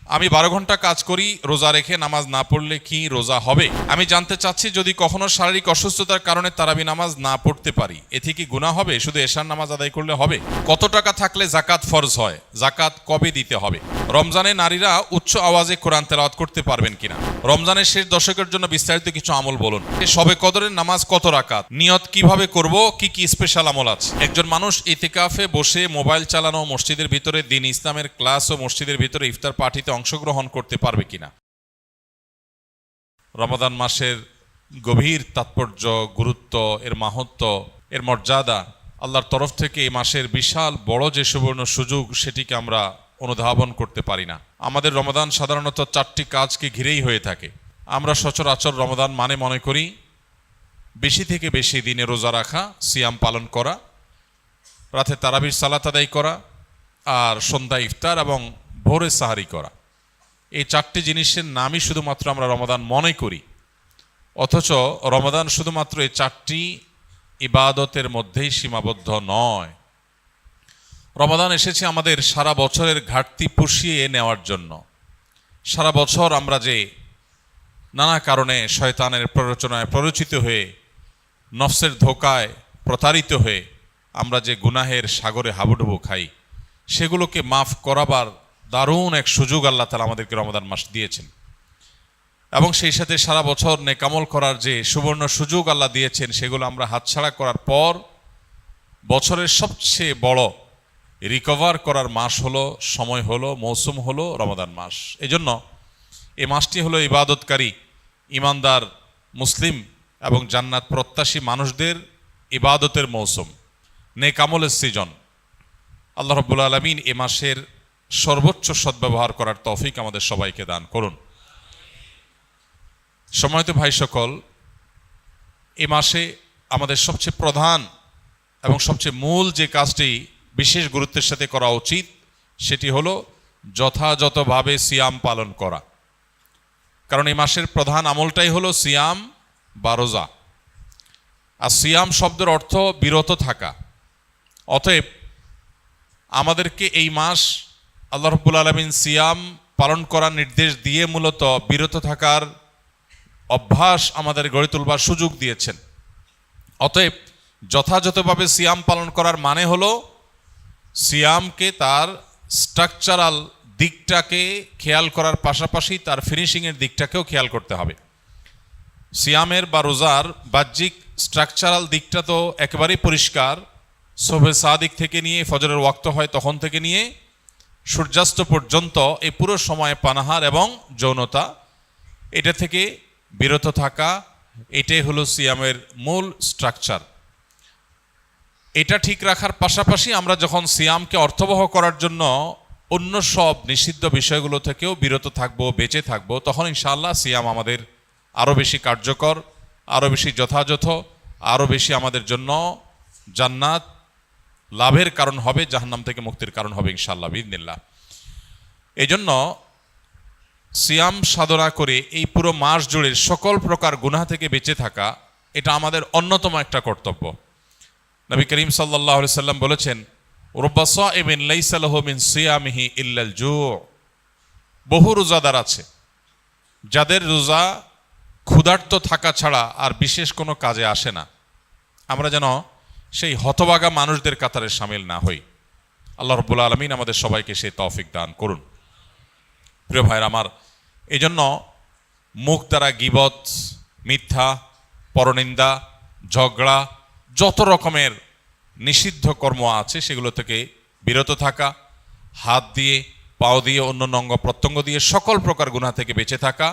আমি 12 ঘন্টা কাজ করি, রোজা রেখে নামাজ না পড়লে কি রোজা হবে? আমি জানতে চাচ্ছি, যদি কখনো শারীরিক অসুস্থতার কারণে তারাবি নামাজ না পড়তে পারি, এতে কি গুনাহ হবে? শুধু এশার নামাজ আদায় করলে হবে? কত টাকা থাকলে জাকাত ফরজ হয়? জাকাত কবে দিতে হবে? রমজানে নারীরা উচ্চ আওয়াজে কোরআন তেলাওয়াত করতে পারবেন কিনা? রমজানের শেষ দশকের জন্য বিস্তারিত কিছু আমল বলুন। শবে কদরের নামাজ কত রাকাত? নিয়ত কিভাবে করব? কি কি স্পেশাল আমল আছে? একজন মানুষ ইতিকাফে বসে মোবাইল চালানো, মসজিদের ভিতরে দ্বীন ইসলামের ক্লাস ও মসজিদের ভিতরে ইফতার পার্টিতে অংশগ্রহণ করতে পারবে কিনা? রমাদান মাসের গভীর তাৎপর্য, গুরুত্ব, এর মাহাত্ম্য, এর মর্যাদা, আল্লাহর তরফ থেকে এই মাসের বিশাল বড় যে সুবর্ণ সুযোগ, সেটিকে আমরা অনুধাবন করতে পারি না। আমাদের রমাদান সাধারণত 4টি কাজকে ঘিরেই হয়ে থাকে। আমরা সচরাচর রমাদান মানে মনে করি বেশি থেকে বেশি দিনে রোজা রাখা, সিয়াম পালন করা, রাতে তারাবির সালাত আদায় করা, আর সন্ধ্যা ইফতার এবং ভোরে সাহারি করা। এই 4টি জিনিসের নামই শুধুমাত্র আমরা রমাদান মনে করি, অথচ রমাদান শুধুমাত্র এই 4টি ইবাদতের মধ্যেই সীমাবদ্ধ নয়। রমাদান এসেছে আমাদের সারা বছরের ঘাটতি পুষিয়ে নেওয়ার জন্য। সারা বছর আমরা যে নানা কারণে শয়তানের প্ররোচনায় প্ররোচিত হয়ে, নফসের ধোকায় প্রতারিত হয়ে আমরা যে গুনাহের সাগরে হাবুডুবু খাই, সেগুলোকে মাফ করাবার দারুণ এক সুযোগ আল্লাহ তাআলা আমাদেরকে রমাদান মাস দিয়েছেন। এবং সেই সাথে সারা বছর নেকামল করার যে সুবর্ণ সুযোগ আল্লাহ দিয়েছেন, সেগুলো আমরা হাতছাড়া করার পর বছরের সবচেয়ে বড় রিকভার করার মাস হলো, সময় হলো, মৌসুম হলো রমাদান মাস। এজন্য এই মাসটি হলো ইবাদতকারী, ইমানদার মুসলিম এবং জান্নাত প্রত্যাশী মানুষদের ইবাদতের মৌসুম, নেকামলের সিজন। আল্লাহ রাব্বুল আলামিন এ মাসের সর্বোচ্চ সদ্ব্যবহার করার তৌফিক আমাদের সবাইকে দান করুন। সম্মানিত ভাই সকল, এ মাসে আমাদের সবচেয়ে প্রধান এবং সবচেয়ে মূল যে কাজটি বিশেষ গুরুত্বের সাথে করা উচিত, সেটি হলো যথাযথভাবে সিয়াম পালন করা। কারণ এই মাসের প্রধান আমলটাই হলো সিয়াম বা রোজা। আর সিয়াম শব্দের অর্থ বিরত থাকা। অতএব আমাদেরকে এই মাস আল্লাহ রাব্বুল আলামিন সিয়াম পালন করার নির্দেশ দিয়ে মূলত বিরত থাকার অভ্যাস আমাদের গড়ে তুলবার সুযোগ দিয়েছেন। অতএব যথাযথভাবে সিয়াম পালন করার মানে হলো সিয়ামকে তার স্ট্রাকচারাল দিকটাকে খেয়াল করার পাশাপাশি তার ফিনিশিংয়ের দিকটাকেও খেয়াল করতে হবে। সিয়ামের বা রোজার বাহ্যিক স্ট্রাকচারাল দিকটা তো একেবারেই পরিষ্কার। শোবে সাদিক থেকে নিয়ে ফজরের ওয়াক্ত হয় তখন থেকে নিয়ে সূর্যাস্ত পর্যন্ত এই পুরো সময় পানাহার এবং যৌনতা, এটা থেকে বিরত থাকা, এটাই হলো সিয়ামের মূল স্ট্রাকচার। এটা ঠিক রাখার পাশাপাশি আমরা যখন সিয়ামকে অর্থবহ করার জন্য অন্য সব নিষিদ্ধ বিষয়গুলো থেকেও বিরত থাকবো, বেঁচে থাকবো, তখন ইনশাআল্লাহ সিয়াম আমাদের আরও বেশি কার্যকর, আরও বেশি যথাযথ, আরও বেশি আমাদের জন্য জান্নাত লাভের কারণ হবে, জাহান্নাম থেকে মুক্তির কারণ হবে ইনশাআল্লাহ বিইذনিল্লাহ। এই জন্য সিয়াম সাধনা করে এই পুরো মাস জুড়ে সকল প্রকার গুনাহ থেকে বেঁচে থাকা, এটা আমাদের অন্যতম একটা কর্তব্য। নবী করিম সাল্লাল্লাহু আলাইহি সাল্লাম বলেছেন, রুব্বা সাইমিন লাইসা লাহু মিন সিয়ামিহি ইল্লাল জু'। বহু রোজাদার আছে যাদের রোজা ক্ষুধার্ত থাকা ছাড়া আর বিশেষ কোনো কাজে আসে না। আমরা যেন সেই হতভাগা মানুষদের কাতারে শামিল না হই। আল্লাহ রাব্বুল আলামিন আমাদের সবাইকে সেই তৌফিক দান করুন। প্রিয় ভাইরা আমার, এই জন্য মুখ দ্বারা গীবত, মিথ্যা, পরনিন্দা, ঝগড়া, যত রকমের নিষিদ্ধ কর্ম আছে সেগুলো থেকে বিরত থাকা, হাত দিয়ে, পাও দিয়ে, অন্য অঙ্গ প্রত্যঙ্গ দিয়ে সকল প্রকার গুনাহ থেকে বেঁচে থাকা,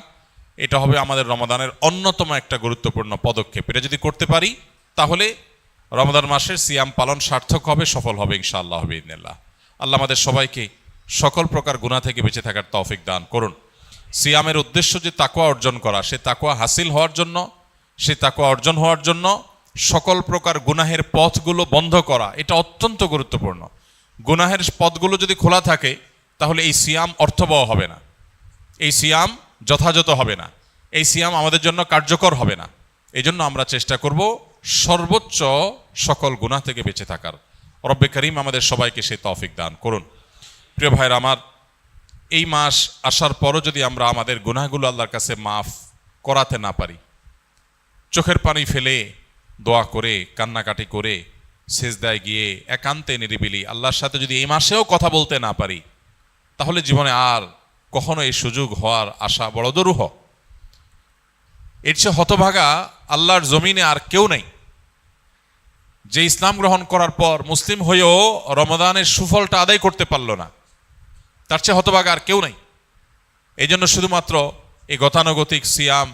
এটা হবে আমাদের রমাদানের অন্যতম একটা গুরুত্বপূর্ণ পদক্ষেপ। এটা যদি করতে পারি তাহলে রমাদান মাসের সিয়াম পালন সার্থক হবে, সফল হবে ইনশাআল্লাহ বিইذনিল্লাহ। আল্লাহ আমাদের সবাইকে সকল প্রকার গুনাহ থেকে বেঁচে থাকার তৌফিক দান করুন। সিয়ামের উদ্দেশ্য যে তাকওয়া অর্জন করা, সে তাকওয়া হাসিল হওয়ার জন্য, সে তাকওয়া অর্জন হওয়ার জন্য সকল প্রকার গুনাহের পথগুলো বন্ধ করা, এটা অত্যন্ত গুরুত্বপূর্ণ। গুনাহের পথগুলো যদি খোলা থাকে তাহলে এই সিয়াম অর্থবহ হবে না, এই সিয়াম যথাযথ হবে না, এই সিয়াম আমাদের জন্য কার্যকর হবে না। এই জন্য আমরা চেষ্টা করব সর্বোচ্চ সকল গুনাহ থেকে বেঁচে থাকার। রব্বে করিম আমাদের সবাইকে সেই তৌফিক দান করুন। প্রিয় ভাইরা আমার, এই মাস আসার পরও যদি আমরা আমাদের গুনাহগুলো আল্লাহর কাছে মাফ করাতে না পারি, চোখের পানি ফেলে দোয়া করে কান্নাকাটি করে সেজদায় গিয়ে একান্তে নিরিবিলি আল্লাহর সাথে যদি এই মাসেও কথা বলতে না পারি, তাহলে জীবনে আর কখনো এই সুযোগ হওয়ার আশা বড় দুরূহ। এর চেয়ে হতভাগা আল্লাহর জমিনে আর কেউ নেই, যে ইসলাম গ্রহণ করার পর মুসলিম হয়েও রমাদানের সুফলটা আদায় করতে পারল না। তার চেয়ে হতভাগা আর কেউ নাই। এই জন্য শুধুমাত্র এই গতানুগতিক সিয়াম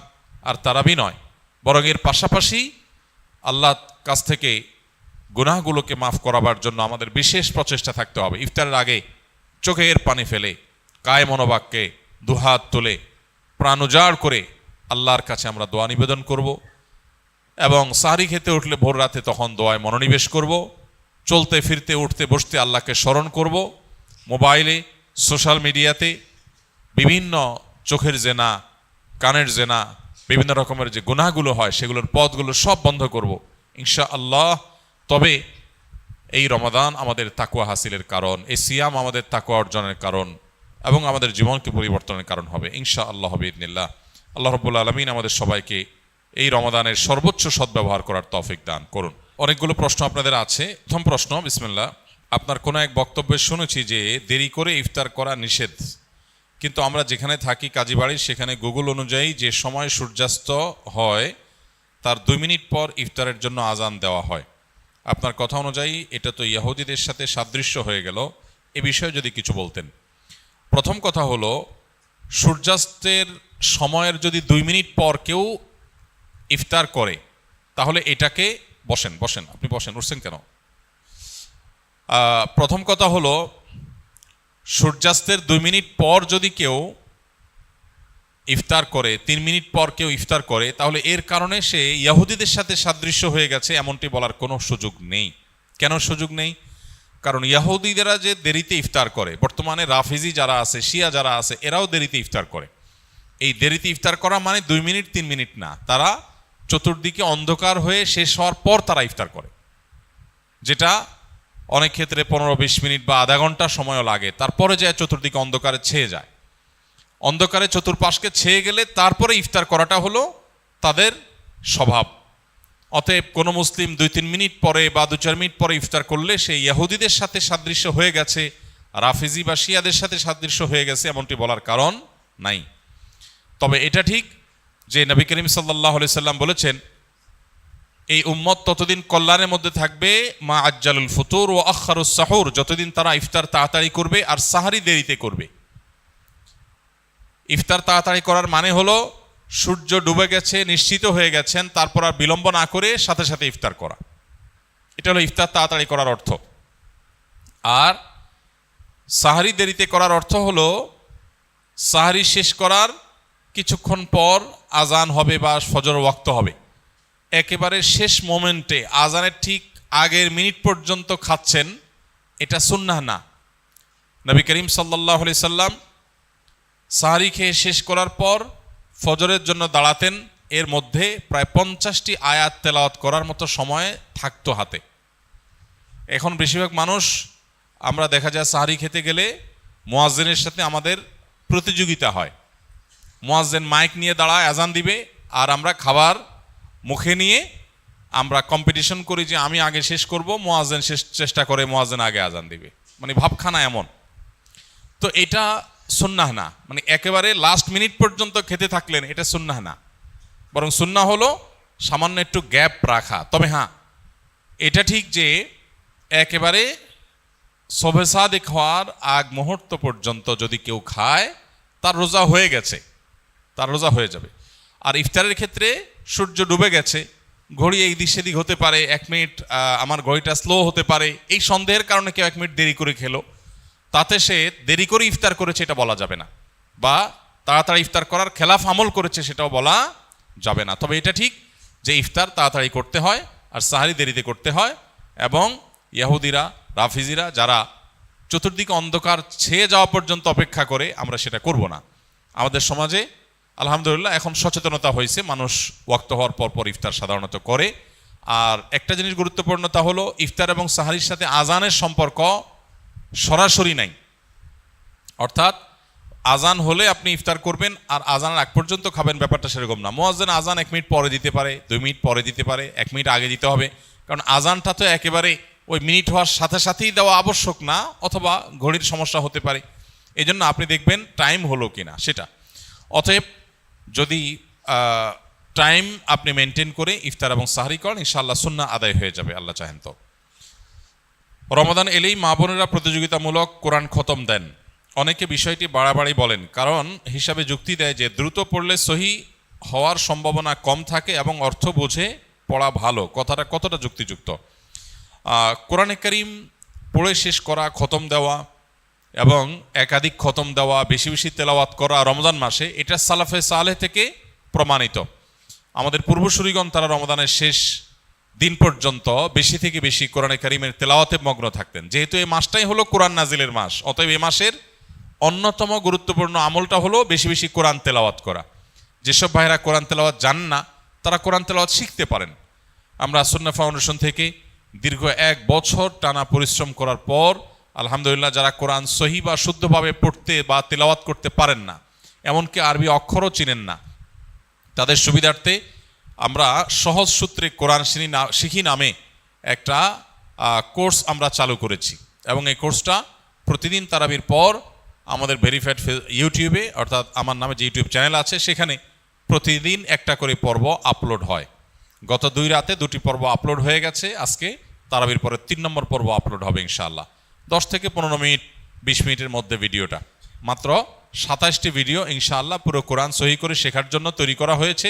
আর তারাবি নয়, বরং এর পাশাপাশি আল্লাহর কাছ থেকে গুনাহগুলোকে মাফ করাবার জন্য আমাদের বিশেষ প্রচেষ্টা থাকতে হবে। ইফতারের আগে চোখের পানি ফেলে কায় মনোবাক্যে দুহাত তুলে প্রাণ উজাড় করে আল্লাহর কাছে আমরা দোয়া নিবেদন করব, এবং সাহরি খেতে উঠলে ভোর রাতে তখন দোয়ায় মনোনিবেশ করব, চলতে ফিরতে উঠতে বসতে আল্লাহকে স্মরণ করব, মোবাইলে সোশ্যাল মিডিয়াতে বিভিন্ন চোখের জেনা, কানের জেনা, বিভিন্ন রকমের যে গুনাহগুলো হয় সেগুলোর পথগুলো সব বন্ধ করব ইনশাআল্লাহ। তবে এই রমাদান আমাদের তাকওয়া হাসিলের কারণ, এই সিয়াম আমাদের তাকওয়া অর্জনের কারণ এবং আমাদের জীবনকে পরিবর্তনের কারণ হবে ইনশাআল্লাহ বিইذনিল্লাহ। আল্লাহ রাব্বুল আলামিন আমাদের সবাইকে এই রমাদানের সর্বোচ্চ সদ্ব্যবহার করার তৌফিক দান করুন। অনেকগুলো প্রশ্ন আপনাদের আছে। প্রথম প্রশ্ন, বিসমিল্লাহ। আপনার কোনো এক বক্তব্যে শুনেছি যে দেরি করে ইফতার করা নিষেধ, কিন্তু আমরা যেখানে থাকি কাজীবাড়ি সেখানে গুগল অনুযায়ী যে সময় সূর্যাস্ত হয় তার 2 মিনিট পর ইফতারের জন্য আজান দেওয়া হয়। আপনার কথা অনুযায়ী এটা তো ইহুদিদের সাথে সাদৃশ্য হয়ে গেল, এ বিষয়ে যদি কিছু বলতেন। প্রথম কথা হলো, সূর্যাস্তের সময়ের যদি 2 মিনিট পর কেউ ইফতার করে তাহলে এটাকে বসেন আপনি বসেন, উঠছেন কেন? প্রথম কথা হলো, সূর্যাস্তের 2 মিনিট পর যদি কেউ ইফতার করে, 3 মিনিট পর কেউ ইফতার করে, তাহলে এর কারণে সে ইহুদিদের সাথে সাদৃশ্য হয়ে গেছে এমনটি বলার কোনো সুযোগ নেই। কেন সুযোগ নেই? কারণ ইহুদিরা যে দেরিতে ইফতার করে, বর্তমানে রাফিজি যারা আছে, শিয়া যারা আছে, এরাও দেরিতে ইফতার করে। এই দেরিতে ইফতার করা মানে 2 মিনিট 3 মিনিট না, তারা চতুর্দিকে অন্ধকার হয়ে শেষ হওয়ার পর তারা ইফতার করে, যেটা অনেক ক্ষেত্রে 15-20 মিনিট বা আধা ঘন্টা সময়ও লাগে। তারপরে যায় চতুর্দিকে অন্ধকারে ছেয়ে যায়, অন্ধকারে চতুর্পাশকে ছেয়ে গেলে তারপরে ইফতার করাটা হলো তাদের স্বভাব। অতএব কোনো মুসলিম 2-3 মিনিট পরে বা 2-4 মিনিট পরে ইফতার করলে সে ইহুদিদের সাথে সাদৃশ্য হয়ে গেছে, রাফিজি বা শিয়াদের সাথে সাদৃশ্য হয়ে গেছে এমনটি বলার কারণ নাই। তবে এটা ঠিক যে নবী করিম সাল্লাল্লাহু আলাইহি সাল্লাম বলেছেন, এই উম্মত ততদিন কল্যাণের মধ্যে থাকবে মা আজ্জালুল ফুতুর ও আখারুস সাহুর, যতদিন তারা ইফতার তাড়াতাড়ি করবে আর সাহারি দেরিতে করবে। ইফতার তাড়াতাড়ি করার মানে হলো সূর্য ডুবে গেছে, নিশ্চিত হয়ে গেছেন, তারপর আর বিলম্ব না করে সাথে সাথে ইফতার করা, এটা হলো ইফতার তাড়াতাড়ি করার অর্থ। আর সাহারি দেরিতে করার অর্থ হলো সাহারি শেষ করার কিছুক্ষণ পর আজান হবে বা ফজর ওয়াক্ত হবে, একেবারে শেষ মোমেন্টে আজানের ঠিক আগের মিনিট পর্যন্ত খাচ্ছেন, এটা সুন্নাহ না। নবী করিম সাল্লাল্লাহু আলাইহি সাল্লাম সাহারি খেয়ে শেষ করার পর ফজরের জন্য দাঁড়াতেন, এর মধ্যে প্রায় 50টি আয়াত তেলাওয়াত করার মতো সময় থাকতো হাতে। এখন বেশিরভাগ মানুষ আমরা দেখা যায় সাহারি খেতে গেলে মুয়াজ্জিনের সাথে আমাদের প্রতিযোগিতা হয়, মুয়াজ্জিন মাইক নিয়ে দাঁড়ায় আজান দিবে আর আমরা খাবার মুখে নিয়ে আমরা কম্পিটিশন করি যে আমি আগে শেষ করব, মুয়াজ্জিন শেষ চেষ্টা করে মুয়াজ্জিন আগে আজান দিবে, মানে ভাবখানা এমন। তো এটা সুন্নাহ না, মানে একেবারে লাস্ট মিনিট পর্যন্ত খেতে থাকলেন, এটা সুন্নাহ না, বরং সুন্নাহ হলো সামান্য একটু গ্যাপ রাখা। তবে হ্যাঁ, এটা ঠিক যে একেবারে শবে সাদিক হওয়ার আগ মুহূর্ত পর্যন্ত যদি কেউ খায় তার রোজা হয়ে গেছে, তার রোজা হয়ে যাবে। আর ইফতারের ক্ষেত্রে সূর্য ডুবে গেছে, ঘড়ি এই দিক সেদিক হতে পারে, 1 মিনিট আমার ঘড়িটা স্লো হতে পারে, এই সন্দেহের কারণে কেউ 1 মিনিট দেরি করে খেলো, তাতে সে দেরি করে ইফতার করেছে এটা বলা যাবে না, বা তাড়াতাড়ি ইফতার করার খেলাফ আমল করেছে সেটাও বলা যাবে না। তবে এটা ঠিক যে ইফতার তাড়াতাড়ি করতে হয় আর সাহারি দেরিতে করতে হয়, এবং ইহুদিরা রাফিজিরা যারা চতুর্দিকে অন্ধকার ছেয়ে যাওয়া পর্যন্ত অপেক্ষা করে, আমরা সেটা করব না। আমাদের সমাজে আলহামদুলিল্লাহ এখন সচেতনতা হয়েছে, মানুষ ওয়াক্ত হওয়ার পর পর ইফতার সাধারণত করে। আর একটা জিনিস গুরুত্বপূর্ণ, তা হলো ইফতার এবং সাহারির সাথে আজানের সম্পর্ক সরাসরি নাই, অর্থাৎ আজান হলে আপনি ইফতার করবেন আর আজানের আগ পর্যন্ত খাবেন, ব্যাপারটা সেরকম না। মুয়াজ্জিন আজান 1 মিনিট পরে দিতে পারে, 2 মিনিট পরে দিতে পারে, 1 মিনিট আগে দিতে হবে, কারণ আজানটা তো একেবারে ওই মিনিট হওয়ার সাথে সাথেই দেওয়া আবশ্যক না, অথবা ঘড়ির সমস্যা হতে পারে। এই জন্য আপনি দেখবেন টাইম হলো কিনা সেটা। অতএব যদি টাইম আপনি মেনটেন করে ইফতার এবং সাহরি করেন, ইনশাআল্লাহ সুন্নাহ আদায় হয়ে যাবে, আল্লাহ চাহেন তো। রমাদান এলেই মা বোনেরা প্রতিযোগিতামূলক কোরআন খতম দেন। অনেকে বিষয়টি বাড়াবাড়ি বলেন, কারণ হিসাবে যুক্তি দেয় যে দ্রুত পড়লে সহি হওয়ার সম্ভাবনা কম থাকে এবং অর্থ বুঝে পড়া ভালো। কথাটা কতটা যুক্তিযুক্ত? কোরআনে কারীম পড়ে শেষ করা, খতম দেওয়া এবং একাধিক খতম দেওয়া, বেশি বেশি তেলাওয়াত করা রমজান মাসে, এটা সালাফে সালেহ থেকে প্রমাণিত। আমাদের পূর্বসূরিগণ তারা রমজানের শেষ দিন পর্যন্ত বেশি থেকে বেশি কোরআনে কারীমের তেলাওয়াতে মগ্ন থাকতেন। যেহেতু এই মাসটাই হলো কোরআন নাজিলের মাস, অতএব এই মাসের অন্যতম গুরুত্বপূর্ণ আমলটা হলো বেশি বেশি কোরআন তেলাওয়াত করা। যেসব ভাইরা কোরআন তেলাওয়াত জান না, তারা কোরআন তেলাওয়াত শিখতে পারেন। আমরা সুন্নাহ ফাউন্ডেশন থেকে দীর্ঘ 1 বছর টানা পরিশ্রম করার পর আলহামদুলিল্লাহ, যারা কোরআন সহি বা শুদ্ধভাবে পড়তে বা তেলাওয়াত করতে পারেন না, এমনকি আরবি অক্ষরও চিনেন না, তাদের সুবিধার্থে আমরা সহজ সূত্রে কোরআন শিখি নামে একটা কোর্স আমরা চালু করেছি, এবং এই কোর্সটা প্রতিদিন তারাবির পর আমাদের ভেরিফাইড ইউটিউবে, অর্থাৎ আমার নামে যে ইউটিউব চ্যানেল আছে, সেখানে প্রতিদিন একটা করে পর্ব আপলোড হয়। গত 2 রাতে 2টি পর্ব আপলোড হয়ে গেছে। আজকে তারাবির পরে 3 নম্বর পর্ব আপলোড হবে ইনশাআল্লাহ। 10 থেকে 15 মিনিট 20 মিনিটের মধ্যে ভিডিওটা, মাত্র 27টি ভিডিও ইনশাআল্লাহ পুরো কোরআন সহি করে শেখার জন্য তৈরি করা হয়েছে,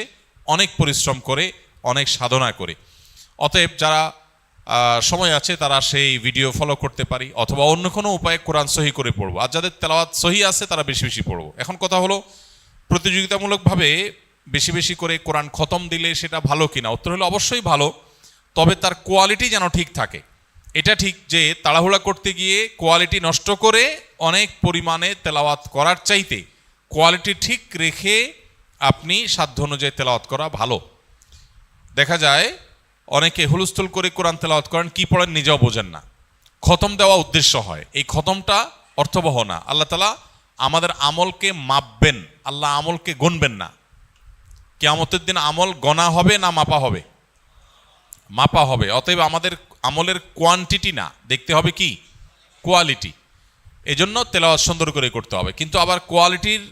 অনেক পরিশ্রম করে, অনেক সাধনা করে। অতএব যারা সময় আছে তারা সেই ভিডিও ফলো করতে পারি, অথবা অন্য কোনো উপায়ে কোরআন সহি করে পড়বো। আর যাদের তেলাওয়াত সহি আছে তারা বেশি বেশি পড়বো। এখন কথা হলো, প্রতিযোগিতামূলকভাবে বেশি বেশি করে কোরআন খতম দিলে সেটা ভালো কিনা? উত্তর হলো অবশ্যই ভালো, তবে তার কোয়ালিটি যেন ঠিক থাকে। এটা ঠিক যে তাড়াহুড়া করতে গিয়ে কোয়ালিটি নষ্ট করে অনেক পরিমাণে তেলাওয়াত করার চাইতে কোয়ালিটি ঠিক রেখে আপনি সাধ্য অনুযায়ী তেলাওয়াত করা ভালো। দেখা যায় অনেকে হুলস্থুল করে কোরআন তেলাওয়াত করেন, কি পড়েন নিজেও বোঝেন না। খতম দেওয়া উদ্দেশ্য হয়, এই খতমটা অর্থবহ না। আল্লাহ তাআলা আমাদের আমলকে মাপবেন, আল্লাহ আমলকে গুনবেন না। কিয়ামতের দিন আমল গণা হবে না মাপা হবে? মাপা হবে। অতএব আমাদের আমলের কোয়ান্টিটি না, দেখতে হবে কি কোয়ালিটি। এজন্য তেলাওয়াত সুন্দর করে করতে হবে, কিন্তু আবার কোয়ালিটির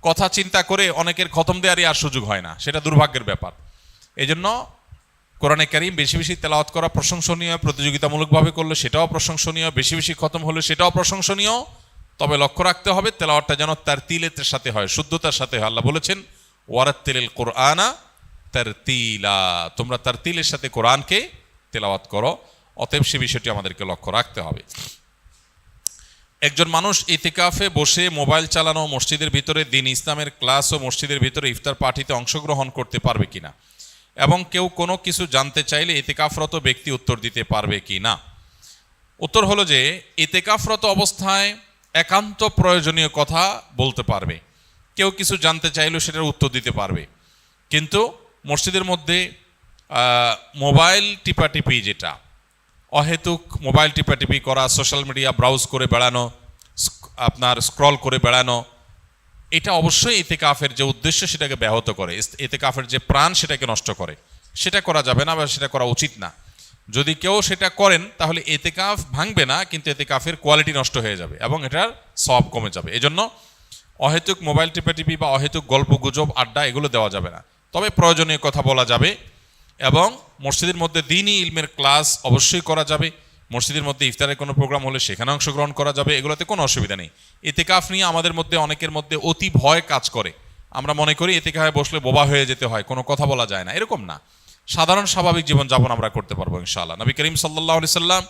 কথা চিন্তা করে অনেকের খতম দেওয়ারই আর সুযোগ হয় না, সেটা দুর্ভাগ্যের ব্যাপার। এজন্য কোরআনে কারীম বেশি বেশি তেলাওয়াত করা প্রশংসনীয়, প্রতিযোগিতামূলকভাবে করলে সেটাও প্রশংসনীয়, বেশি বেশি খতম হলে সেটাও প্রশংসনীয়। তবে লক্ষ্য রাখতে হবে তেলাওয়াতটা যেন তারতিলের সাথে হয়, শুদ্ধতার সাথে হয়। আল্লাহ বলেছেন, ওয়ারাত্তিলিল কুরআনা তারতিলা, তোমরা তারতিলের সাথে কোরআনকে তেলাওয়াত করো। অতএব সে বিষয়টি আমাদেরকে লক্ষ্য রাখতে হবে। একজন মানুষ ইতিকাফে বসে মোবাইল চালানো, মসজিদের ভিতরে দ্বীন ইসলামের ক্লাস ও মসজিদের ভিতরে ইফতার পার্টিতে অংশগ্রহণ করতে পারবে কিনা, এবং কেউ কোনো কিছু জানতে চাইলে ইতিকাফরত ব্যক্তি উত্তর দিতে পারবে কি না? উত্তর হলো যে ইতিকাফরত অবস্থায় একান্ত প্রয়োজনীয় কথা বলতে পারবে। কেউ কিছু জানতে চাইলেও সেটার উত্তর দিতে পারবে, কিন্তু মসজিদের মধ্যে মোবাইল টিপাটিপি, যেটা অহেতুক মোবাইল টিপাটিপি করা, সোশ্যাল মিডিয়া ব্রাউজ করে বেড়ানো, আপনার স্ক্রল করে বেড়ানো, এটা অবশ্যই ইতিকাফের যে উদ্দেশ্য সেটাকে ব্যাহত করে, ইতিকাফের যে প্রাণ সেটাকে নষ্ট করে। সেটা করা যাবে না বা সেটা করা উচিত না। যদি কেউ সেটা করেন তাহলে ইতিকাফ ভাঙবে না, কিন্তু ইতিকাফের কোয়ালিটি নষ্ট হয়ে যাবে এবং এটার সওয়াব কমে যাবে। এজন্য অহেতুক মোবাইল টিপাটিপি বা অহেতুক গল্প গুজব আড্ডা এগুলো দেওয়া যাবে না। তবে প্রয়োজনীয় কথা বলা যাবে, এবং মসজিদের মধ্যে দ্বীনি ইলমের ক্লাস অবশ্যই করা যাবে। মসজিদের মধ্যে ইফতারের কোনো প্রোগ্রাম হলে সেখানে অংশগ্রহণ করা যাবে, এগুলোতে কোনো অসুবিধা নেই। ইতিকাফ নিয়ে আমাদের মধ্যে অনেকের মধ্যে অতি ভয় কাজ করে। আমরা মনে করি ইতিকাফে বসলে বোবা হয়ে যেতে হয়, কোনো কথা বলা যায় না। এরকম না, সাধারণ স্বাভাবিক জীবনযাপন আমরা করতে পারবো ইনশাআল্লাহ। নবী করিম সাল্লাল্লাহু আলাইহি সাল্লাম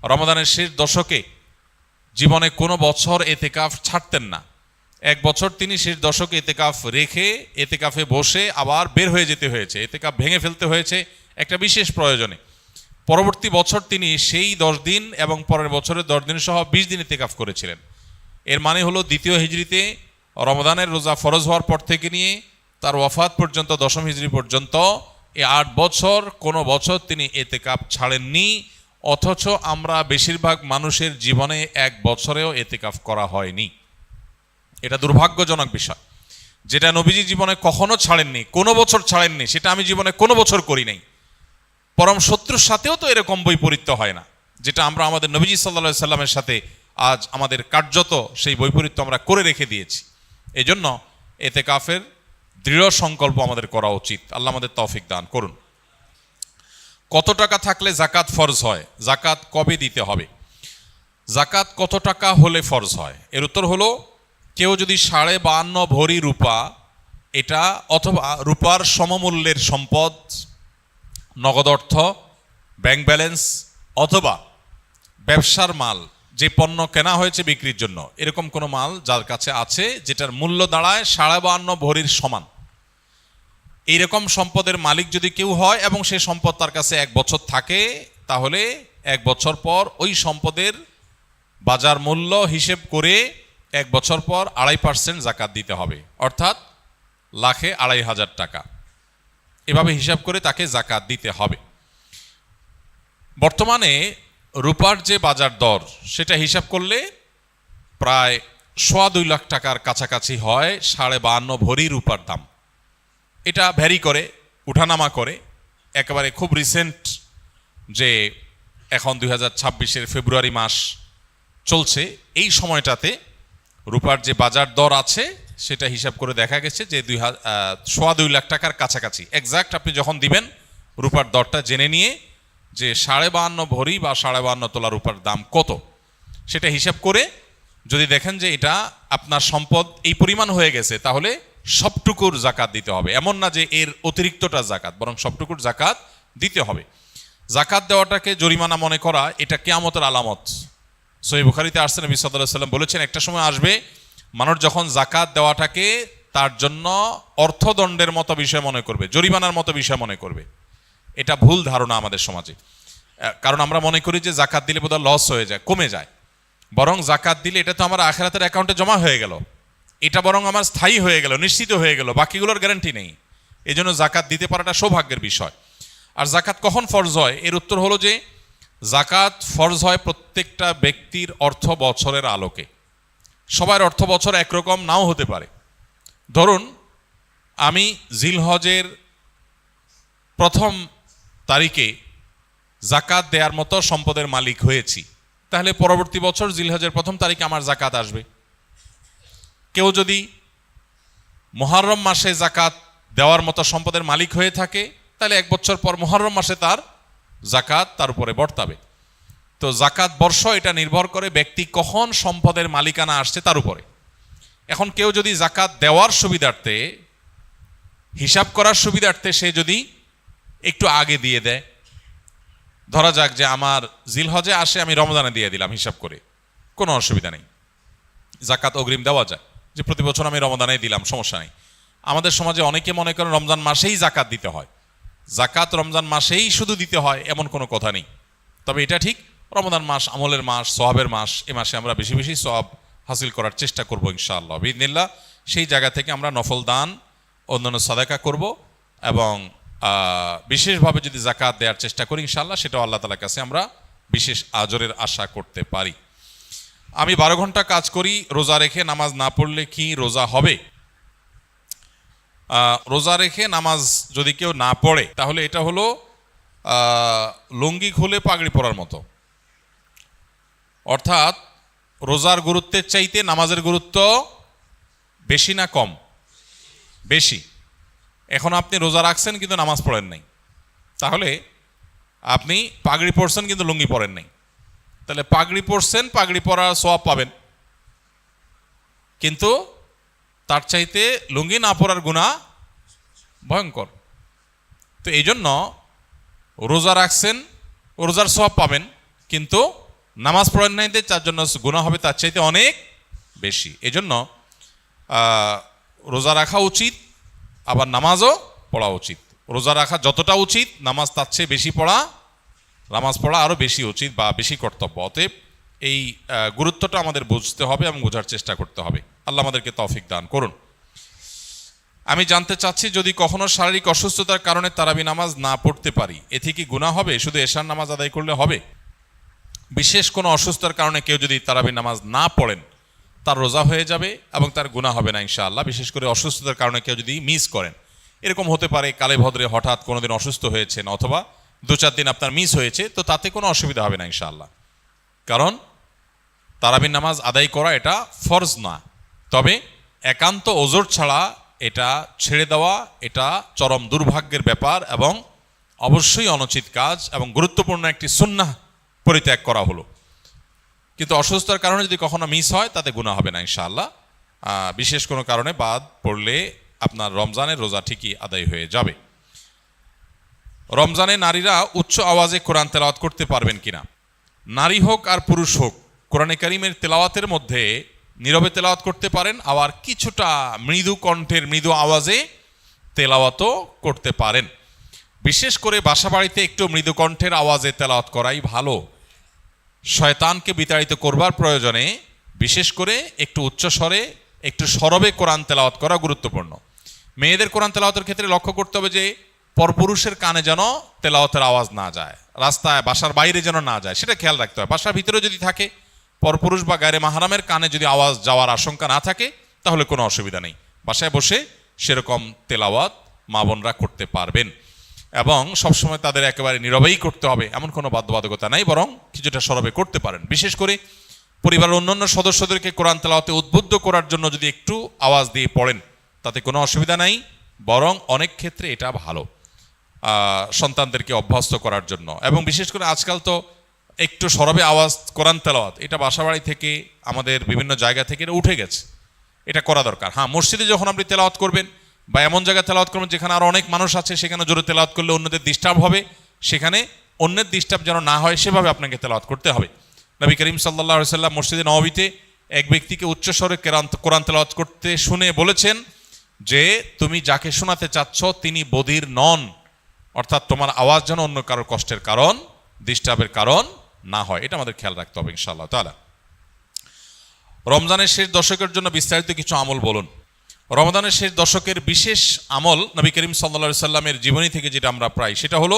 রমাদানের শেষ দশকে জীবনে কোনো বছর ইতিকাফ ছাড়তেন না। 1 বছর তিনি শেষ দশকে ইতিকাফ রেখে ইতিকাফে বসে আবার বের হয়ে যেতে হয়েছে, ইতিকাফ ভেঙে ফেলতে হয়েছে একটা বিশেষ প্রয়োজনে। পরবর্তী বছর তিনি সেই 10 দিন এবং পরের বছরের 10 দিন সহ 20 দিন ইতিকাফ করেছিলেন। এর মানে হলো দ্বিতীয় হিজরিতে রমজানের রোজা ফরজ হওয়ার পর থেকে নিয়ে তার ওয়াফাত পর্যন্ত 10ম হিজরি পর্যন্ত এই 8 বছর কোনো বছর তিনি ইতিকাফ ছাড়েননি। অথচ আমরা বেশিরভাগ মানুষের জীবনে 1 বছরেও ইতিকাফ করা হয়নি। এটা দুর্ভাগ্যজনক বিষয়, যেটা নবীজি জীবনে কখনো ছাড়েননি, কোনো বছর ছাড়েননি, সেটা আমি জীবনে কোনো বছর করি নাই। পরম শত্রুর সাথেও তো এরকম বৈপরীত্য হয় না, যেটা আমরা আমাদের নবীজি সাল্লাল্লাহু সাল্লামের সাথে আজ আমাদের কার্যত সেই বৈপরীত্য আমরা করে রেখে দিয়েছি। এই জন্য এতেকাফের দৃঢ় সংকল্প আমাদের করা উচিত। আল্লাহ আমাদের তৌফিক দান করুন। কত টাকা থাকলে জাকাত ফরজ হয়? জাকাত কবে দিতে হবে? জাকাত কত টাকা হলে ফরজ হয়? এর উত্তর হলো, কেউ যদি 52.5 ভরি রূপা, এটা অথবা রূপার সমমূল্যের সম্পদ, নগদ অর্থ, ব্যাংক ব্যালেন্স অথবা ব্যবসার মাল, যে পণ্য কেনা হয়েছে বিক্রির জন্য, এরকম কোনো মাল যার কাছে আছে যেটার মূল্য দাঁড়ায় 52.5 ভরির সমান, এইরকম সম্পদের মালিক যদি কেউ হয় এবং সেই সম্পদ তার কাছে 1 বছর থাকে, তাহলে 1 বছর পর ওই সম্পদের বাজার মূল্য হিসেব করে 1 বছর পর 2.5% জাকাত দিতে হবে, অর্থাৎ লাখে 2,500 টাকা। এভাবে হিসাব করে তাকে জাকাত দিতে হবে। বর্তমানে রূপার যে বাজার দর, সেটা হিসাব করলে প্রায় 2.25 লাখ টাকার কাছাকাছি হয় 52.5 ভরি রূপার দাম। এটা ভ্যারি করে, উঠানামা করে। একেবারে খুব রিসেন্ট, যে এখন 2026-এর ফেব্রুয়ারি মাস চলছে, এই সময়টাতে রূপার যে বাজার দর আছে সেটা হিসাব করে দেখা গেছে যে 2.25 লাখ টাকার কাছাকাছি। এক্সাক্ট আপনি যখন দিবেন রূপার দরটা জেনে নিয়ে যে 52.5 ভরি বা 52.5 তোলা রূপার দাম কত, সেটা হিসাব করে যদি দেখেন যে এটা আপনার সম্পদ এই পরিমাণ হয়ে গেছে, তাহলে সবটুকুর জাকাত দিতে হবে। এমন না যে এর অতিরিক্তটা জাকাত, বরং সবটুকুর জাকাত দিতে হবে। জাকাত দেওয়াটাকে জরিমানা মনে করা, এটা কিয়ামতের আলামত। সহিহ বুখারীতে আসছে, নবী সাল্লাল্লাহু আলাইহি ওয়াসাল্লাম বলেছেন, একটা সময় আসবে মানুষ যখন জাকাত দেওয়াটাকে তার জন্য অর্থদণ্ডের মতো বিষয় মনে করবে, জরিমানার মতো বিষয় মনে করবে। এটা ভুল ধারণা আমাদের সমাজে। কারণ আমরা মনে করি যে জাকাত দিলে বোধহয় লস হয়ে যায়, কমে যায়। বরং জাকাত দিলে এটা তো আমার আখিরাতের অ্যাকাউন্টে জমা হয়ে গেল, এটা বরং আমার স্থায়ী হয়ে গেল, নিশ্চিত হয়ে গেল, বাকিগুলোর গ্যারান্টি নেই। এই জন্য জাকাত দিতে পারাটা সৌভাগ্যের বিষয়। আর জাকাত কখন ফরজ হয়? এর উত্তর হলো যে জাকাত ফরজ হয় প্রত্যেকটা ব্যক্তির অর্থ বছরের আলোকে। সবার অর্থ বছর একরকম নাও হতে পারে। ধরুন আমি জিলহজের 1ম তারিখে জাকাত দেওয়ার মতো সম্পদের মালিক হয়েছি, তাহলে পরবর্তী বছর জিলহজের 1ম তারিখে আমার জাকাত আসবে। কেউ যদি মুহররম মাসে জাকাত দেওয়ার মতো সম্পদের মালিক হয়ে থাকে, তাহলে 1 বছর পর মুহররম মাসে তার জাকাত তার উপরে বর্তাবে। তো জাকাত বর্ষ এটা নির্ভর করে ব্যক্তি কখন সম্পদের মালিকানা আসছে তার উপরে। এখন কেউ যদি জাকাত দেওয়ার সুবিধার্থে, হিসাব করার সুবিধার্থে সে যদি একটু আগে দিয়ে দেয়, ধরা যাক যে আমার জিলহজে আসে, আমি রমজানে দিয়ে দিলাম হিসাব করে, কোনো অসুবিধা নেই, জাকাত অগ্রিম দেওয়া যায়, যে প্রতি বছর আমি রমজানে দিলাম, সমস্যা নেই। আমাদের সমাজে অনেকে মনে করেন রমজান মাসেই জাকাত দিতে হয়। জাকাত রমজান মাসেই শুধু দিতে হয় এমন কোনো কথা নেই। তবে এটা ঠিক, রমজান মাস আমলের মাস, সওয়াবের মাস, এ মাসে আমরা বেশি বেশি সওয়াব হাসিল করার চেষ্টা করব ইনশাআল্লাহ বিইذনিল্লাহ। সেই জায়গা থেকে আমরা নফল দান, অন্যান্য সাদাকা করব এবং বিশেষভাবে যদি জাকাত দেওয়ার চেষ্টা করি ইনশাআল্লাহ, সেটাও আল্লাহ তাআলার কাছে আমরা বিশেষ আজরের আশা করতে পারি। আমি 12 ঘন্টা কাজ করি, রোজা রেখে নামাজ না পড়লে কি রোজা হবে? রোজা রেখে নামাজ যদি কেউ না পড়ে, তাহলে এটা হলো লুঙ্গি খুলে পাগড়ি পরার মতো। অর্থাৎ রোজার গুরুত্বের চাইতে নামাজের গুরুত্ব বেশি না কম? বেশি। এখন আপনি রোজা রাখছেন কিন্তু নামাজ পড়েন নাই, তাহলে আপনি পাগড়ি পরছেন কিন্তু লুঙ্গি পরেন নাই, তাহলে পাগড়ি পরছেন, পাগড়ি পরার সওয়াব পাবেন, কিন্তু তার চাইতে লুঙ্গি না পরার গুনাহ ভয়ঙ্কর। তো এই জন্য রোজা রাখছেন, রোজার সওয়াব পাবেন, কিন্তু নামাজ পড়েন নাই, তার জন্য গুনাহ হবে তার চাইতে অনেক বেশি। এই জন্য রোজা রাখা উচিত, আবার নামাজও পড়া উচিত। রোজা রাখা যতটা উচিত, নামাজ তার চেয়ে বেশি পড়া, নামাজ পড়া আরও বেশি উচিত বা বেশি কর্তব্য। অতএব এই গুরুত্বটা আমাদের বুঝতে হবে এবং বোঝার চেষ্টা করতে হবে। আল্লাহ আমাদেরকে তৌফিক দান করুন। আমি জানতে চাচ্ছি, যদি কখনো শারীরিক অসুস্থতার কারণে তারাবি নামাজ না পড়তে পারি, এতে কি গুনাহ হবে? শুধু এশার নামাজ আদায় করলে হবে? বিশেষ কোনো অসুস্থতার কারণে কেউ যদি তারাবি নামাজ না পড়েন, তার রোজা হয়ে যাবে এবং তার গুনাহ হবে না ইনশাআল্লাহ। বিশেষ করে অসুস্থতার কারণে কেউ যদি মিস করেন, এরকম হতে পারে কালে ভদ্রে হঠাৎ কোনোদিন অসুস্থ হয়েছেন অথবা 2-4 দিন আপনার মিস হয়েছে, তো তাতে কোনো অসুবিধা হবে না ইনশাআল্লাহ। কারণ তারাবির নামাজ আদায় করা এটা ফরজ না, তবে একান্ত ওজর ছাড়া এটা ছেড়ে দেওয়া এটা চরম দুর্ভাগ্যের ব্যাপার এবং অবশ্যই অনুচিত কাজ এবং গুরুত্বপূর্ণ একটি সুন্নাহ পরিত্যাগ করা হলো। কিন্তু অসুস্থতার কারণে যদি কখনো মিস হয় তাতে গুনাহ হবে না ইনশাআল্লাহ। বিশেষ কোনো কারণে বাদ পড়লে আপনার রমজানের রোজা ঠিকই আদায় হয়ে যাবে। রমজানে নারীরা উচ্চ আওয়াজে কোরআন তেলাওয়াত করতে পারবেন কিনা? নারী হোক আর পুরুষ হোক, কোরআনে কারীমের তেলাওয়াতের মধ্যে নীরবে তেলাওয়াত করতে পারেন, আবার কিছুটা মৃদু কণ্ঠের মৃদু আওয়াজে তেলাওয়াতও করতে পারেন। বিশেষ করে বাসাবাড়িতে একটু মৃদু কণ্ঠের আওয়াজে তেলাওয়াত করাই ভালো। শয়তানকে বিতাড়িত করবার প্রয়োজনে বিশেষ করে একটু উচ্চ স্বরে একটু সরবে কোরআন তেলাওয়াত করা গুরুত্বপূর্ণ। মেয়েদের কোরআন তেলাওয়াতের ক্ষেত্রে লক্ষ্য করতে হবে যে পরপুরুষের কানে যেন তেলাওয়াতের আওয়াজ না যায়, রাস্তায় বাসার বাইরে যেন না যায়, সেটা খেয়াল রাখতে হয়। বাসার ভিতরে যদি থাকে, পরপুরুষ বা গায়রে মাহরামের কানে যদি আওয়াজ যাওয়ার আশঙ্কা না থাকে তাহলে কোনো অসুবিধা নেই, বাসায় বসে সেরকম তেলাওয়াত মা বোনরা করতে পারবেন। এবং সবসময় তাদের একেবারে নীরবেই করতে হবে এমন কোনো বাধ্যবাধকতা নাই, বরং কিছুটা সরবে করতে পারেন। বিশেষ করে পরিবারের অন্যান্য সদস্যদেরকে কোরআন তেলাওয়াতে উদ্বুদ্ধ করার জন্য যদি একটু আওয়াজ দিয়ে পড়েন তাতে কোনো অসুবিধা নাই, বরং অনেক ক্ষেত্রে এটা ভালো সন্তানদেরকে অভ্যস্ত করার জন্য। এবং বিশেষ করে আজকাল তো একটু সরবে আওয়াজ কোরআন তেলাওয়াত এটা বাসাবাড়ি থেকে আমাদের বিভিন্ন জায়গা থেকে এটা উঠে গেছে, এটা করা দরকার। হ্যাঁ, মসজিদে যখন আপনি তেলাওয়াত করবেন বা এমন জায়গায় তেলাওয়াত করবেন যেখানে আরও অনেক মানুষ আছে, সেখানে জোরে তেলাওয়াত করলে অন্যদের ডিস্টার্ব হবে, সেখানে অন্যের ডিস্টার্ব যেন না হয় সেভাবে আপনাকে তেলাওয়াত করতে হবে। নবী করিম সাল্লাল্লাহু আলাইহি সাল্লাম মসজিদে নববীতে এক ব্যক্তিকে উচ্চস্বরে কোরআন তেলাওয়াত করতে শুনে বলেছেন যে তুমি যাকে শোনাতে চাচ্ছ তিনি বধির নন, অর্থাৎ তোমার আওয়াজ যেন অন্য কারোর কষ্টের কারণ ডিস্টার্বের কারণ না হয়, এটা আমাদের খেয়াল রাখতে হবে ইনশাআল্লাহ তাআলা। রমজানের শেষ দশকের জন্য বিস্তারিত কিছু আমল বলুন। রমজানের শেষ দশকের বিশেষ আমল নবী করিম সাল্লাল্লাহু আলাইহি সাল্লামের জীবনী থেকে যেটা আমরা প্রায়, সেটা হলো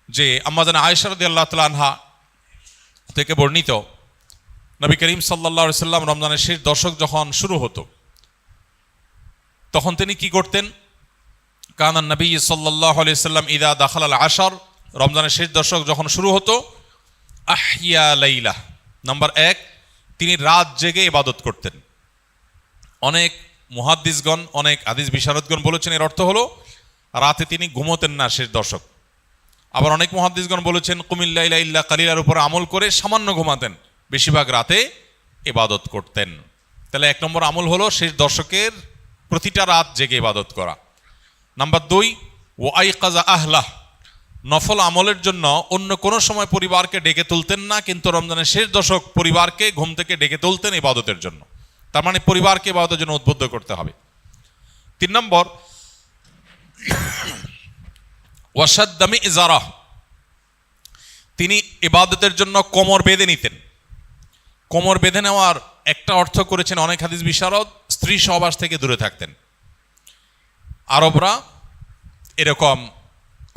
যে আম্মা জান আয়েশা রাদিয়াল্লাহু তাআলা আনহা থেকে বর্ণিত, নবী করিম সাল্লাল্লাহু আলাইহি সাল্লাম রমজানের শেষ দশক যখন শুরু হতো তখন তিনি কি করতেন? কানান নবী সাল্লাল্লাহু আলাইহি সাল্লাম ইদা দাখালাল আশর, রমজানের শেষ দশক যখন শুরু হতো, আহিয়া লাইলা, নাম্বার 1 তিনি রাত জেগে ইবাদত করতেন। অনেক মুহাদ্দিসগণ অনেক হাদিস বিশারদগণ বলেছেন এর অর্থ হলো রাতে তিনি ঘুমোতেন না শেষ দশক। আবার অনেক মুহাদ্দিসগণ বলেছেন কুমিল লাইলা ইল্লা কালিলার উপর আমল করে সামান্য ঘুমাতেন, বেশিরভাগ রাতে ইবাদত করতেন। তাহলে 1 নম্বর আমল হলো শেষ দশকের প্রতিটা রাত জেগে ইবাদত করা। নাম্বার 2 ওয়াইকাজা আহলাহ, নফল আমলের জন্য অন্য কোনো সময় পরিবারকে ডেকে তুলতেন না, কিন্তু রমজানের শেষ দশক পরিবারকে ঘুম থেকে ডেকে তুলতেন ইবাদতের জন্য। তার মানে পরিবারকে ইবাদতের জন্য উদ্বুদ্ধ করতে হবে। 3 নম্বর ওয়াশাদ্দামি ইজারা, তিনি ইবাদতের জন্য কোমর বেঁধে নিতেন। কোমর বেঁধে নেওয়ার একটা অর্থ করেছেন অনেক হাদিস বিশারদ, স্ত্রী সহবাস থেকে দূরে থাকতেন। আরবরা এরকম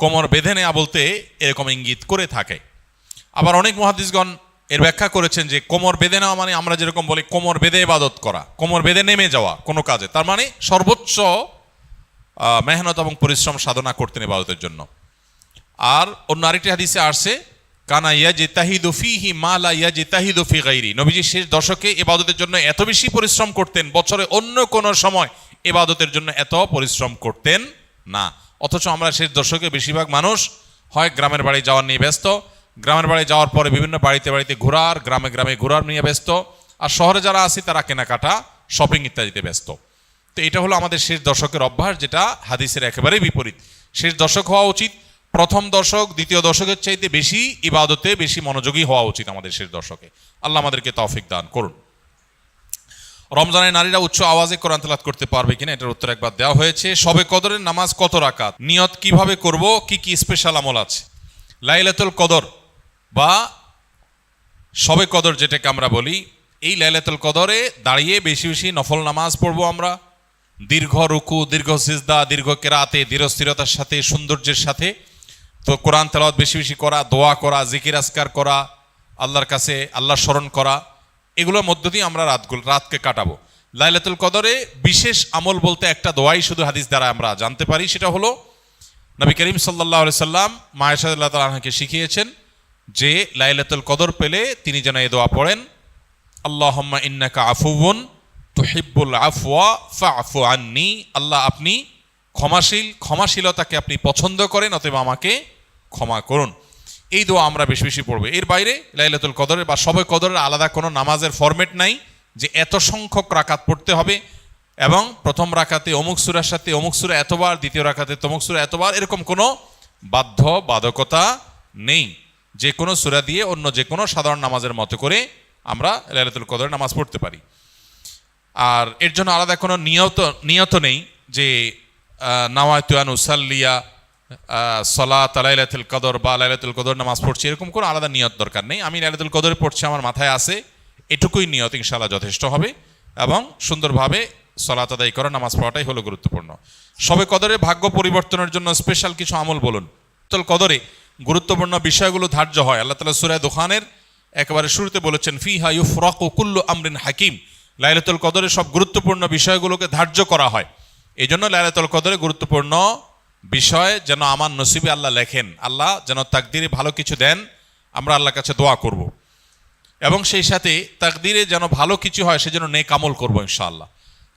কোমর বেঁধে নেওয়া বলতে এরকম ইঙ্গিত করে থাকে। আবার অনেক মুহাদ্দিসগণ এর ব্যাখ্যা করেছেন যে কোমর বেঁধে নেওয়া মানে আমরা যেরকম বলি কোমর বেঁধে ইবাদত করা, কোমর বেঁধে নেমে যাওয়া কোনো কাজে, তার মানে সর্বোচ্চ মেহনত এবং পরিশ্রম সাধনা করতেন ইবাদতের জন্য। আর অন্য আরেকটি হাদিসে আসছে কানা ইয়াজতাহিদু ফীহি মা লা ইয়াজতাহিদু ফি গায়রি, নবীজি শেষ দশকে ইবাদতের জন্য এত বেশি পরিশ্রম করতেন, বছরে অন্য কোনো সময় ইবাদতের জন্য এত পরিশ্রম করতেন না। অথচ আমরা শেষ দশকে বেশিরভাগ মানুষ হয় গ্রামের বাড়ি যাওয়ার নিয়ে ব্যস্ত, গ্রামের বাড়ি যাওয়ার পরে বিভিন্ন বাড়িতে বাড়িতে ঘোরার, গ্রামে গ্রামে ঘোরার নিয়ে ব্যস্ত, আর শহরে যারা আছি তারা কেনাকাটা শপিং ইত্যাদিতে ব্যস্ত। তো এটা হলো আমাদের শেষ দশকের অভ্যাস, যেটা হাদিসের একেবারেই বিপরীত। শেষ দশক হওয়া উচিত প্রথম দশক দ্বিতীয় দশকের চাইতে বেশি ইবাদতে বেশি মনোযোগী হওয়া উচিত আমাদের শেষ দশকে। আল্লাহ আমাদেরকে তৌফিক দান করুন। রমজানে নারীরা উচ্চ আওয়াজে কোরআন তেলাওয়াত করতে পারবে কিনা, এটার উত্তর একবার দেওয়া হয়েছে। শবে কদরের নামাজ কত রাকাত, নিয়ত কিভাবে করব, কি কি স্পেশাল আমল আছে? লাইলাতুল কদর বা শবে কদর যেটাকে আমরা বলি, এই লাইলাতুল কদরে দাঁড়িয়ে বেশি বেশি নফল নামাজ পড়বো আমরা, দীর্ঘ রুকু, দীর্ঘ সিজদা, দীর্ঘ কেরাতে, ধীরস্থিরতার সাথে, সৌন্দর্যের সাথে। তো কোরআন তেলাওয়াত বেশি বেশি করা, দোয়া করা, জিকির আজকার করা, আল্লাহর কাছে আল্লাহ স্মরণ করা, এগুলোর মধ্য দিয়ে আমরা রাতকে কাটাবো। লাইলাতুল কদরে বিশেষ আমল বলতে একটা দোয়াই শুধু হাদিস দ্বারা আমরা জানতে পারি, সেটা হলো নবী করিম সাল্লাল্লাহু আলাইহি সাল্লাম মা আয়েশা রাদিয়াল্লাহু তাআলা আনহাকে শিখিয়েছেন যে লাইলাতুল কদর পেলে তিনি যেন এই দোয়া পড়েন, আল্লাহুম্মা ইন্নাকা আফুউন তুহিব্বুল আফওয়া ফা'ফু আন্নি। আল্লাহ আপনি ক্ষমাশীল, ক্ষমাশীলতাকে আপনি পছন্দ করেন, অতএব আমাকে ক্ষমা করুন। এই দোয়া আমরা বেশি বেশি পড়বো। এর বাইরে লাইলাতুল কদরের বা শবে কদরের আলাদা কোনো নামাজের ফরম্যাট নাই যে এত সংখ্যক রাকাত পড়তে হবে এবং প্রথম রাকাতে অমুক সূরার সাথে অমুক সূরা এতবার, দ্বিতীয় রাকাতে তমুক সূরা এতবার, এরকম কোনো বাধ্যবাধকতা নেই। যে কোনো সূরা দিয়ে অন্য যে কোনো সাধারণ নামাজের মতো করে আমরা লাইলাতুল কদরের নামাজ পড়তে পারি। আর এর জন্য আলাদা কোনো নিয়ত নেই যে নাওয়াইতু আন উসাল্লিয়া সালাত লাইলাতুল কদর বা লাইলাতুল কদর নামাজ পড়ছি, এরকম কোনো আলাদা নিয়ত দরকার নেই। আমি লাইলাতুল কদর পড়ছি, আমার মাথায় আছে, এটুকুই নিয়ত ইনশাআল্লাহ যথেষ্ট হবে এবং সুন্দরভাবে সালাত আদায় করা, নামাজ পড়াটাই হলো গুরুত্বপূর্ণ। শবে কদরের ভাগ্য পরিবর্তনের জন্য স্পেশাল কিছু আমল বলুন। লাইলাতুল কদরে গুরুত্বপূর্ণ বিষয়গুলো ধার্য হয়। আল্লাহ তাআলা সূরা দুখানের একেবারে শুরুতে বলেছেন, ফিহা ইউফরাকু কুল্লু আমরিন হাকিম। লাইলাতুল কদরে সব গুরুত্বপূর্ণ বিষয়গুলোকে ধার্য করা হয়। এই জন্য লাইলাতুল কদরে গুরুত্বপূর্ণ বিষয় যেন আমার নসিবে আল্লাহ লেখেন, আল্লাহ যেন তাকদিরে ভালো কিছু দেন, আমরা আল্লাহর কাছে দোয়া করব। এবং সেই সাথে তাকদিরে যেন ভালো কিছু হয় সেজন্য নেক আমল করবো ইনশাআল্লাহ।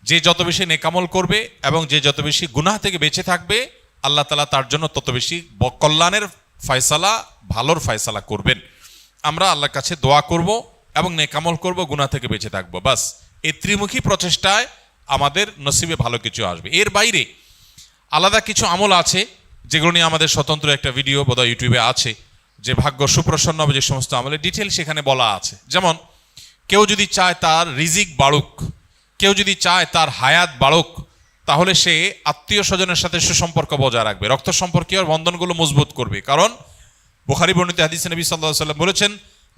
যে যত বেশি নেক আমল করবে এবং যে যত বেশি গুনাহ থেকে বেঁচে থাকবে, আল্লাহ তাআলা তার জন্য তত বেশি কল্যাণের ফয়সালা, ভালোর ফয়সালা করবেন। আমরা আল্লাহর কাছে দোয়া করব এবং নেক আমল করব, গুনাহ থেকে বেঁচে থাকবো। বাস এই ত্রিমুখী প্রচেষ্টায় আমাদের নসিবে ভালো কিছু আসবে। এর বাইরে আলাদা কিছু আমল আছে যেগুলো নিয়ে আমাদের স্বতন্ত্র একটা ভিডিও বোধহয় ইউটিউবে আছে, যে ভাগ্য সুপ্রসন্ন হবে যে সমস্ত আমলের ডিটেল সেখানে বলা আছে। যেমন কেউ যদি চায় তার রিজিক বাড়ুক, কেউ যদি চায় তার হায়াত বাড়ুক, তাহলে সে আত্মীয় স্বজনের সাথে সুসম্পর্ক বজায় রাখবে, রক্ত সম্পর্কীয় বন্ধনগুলো মজবুত করবে। কারণ বুখারী বর্ণিত হাদিসে নবী সাল্লাল্লাহু আলাইহি ওয়াসাল্লাম বলেছেন,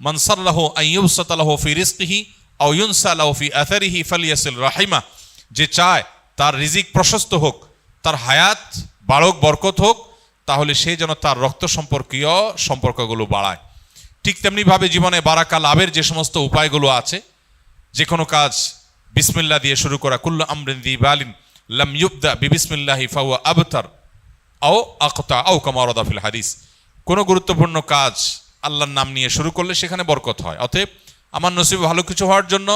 মান সাল্লাহু আন ইউবসাতা লাহু ফি রিজকিহি আও ইউনসা লাহু ফি আথারিহি ফালিয়াসিল রাহিমা। যে চায় তার রিজিক প্রশস্ত হোক, তার হায়াত বাড়ক, বরকত হোক, তাহলে সে যেন তার রক্ত সম্পর্কীয় সম্পর্কগুলো বাড়ায়। ঠিক তেমনিভাবে জীবনে বারাকা লাভের যে সমস্ত উপায়গুলো আছে, যে কোনো কাজ বিসমিল্লাহ দিয়ে শুরু করা, কুল্লু আমরিন যি বালিন লাম ইউবদা বিবিসমিল্লাহি ফাহুয়া আবতার আও আকতা আও কামা ওয়ারাদা ফিল হাদিস। কোনো গুরুত্বপূর্ণ কাজ আল্লাহর নাম নিয়ে শুরু করলে সেখানে বরকত হয়। অতএব আমার নসিবে ভালো কিছু হওয়ার জন্য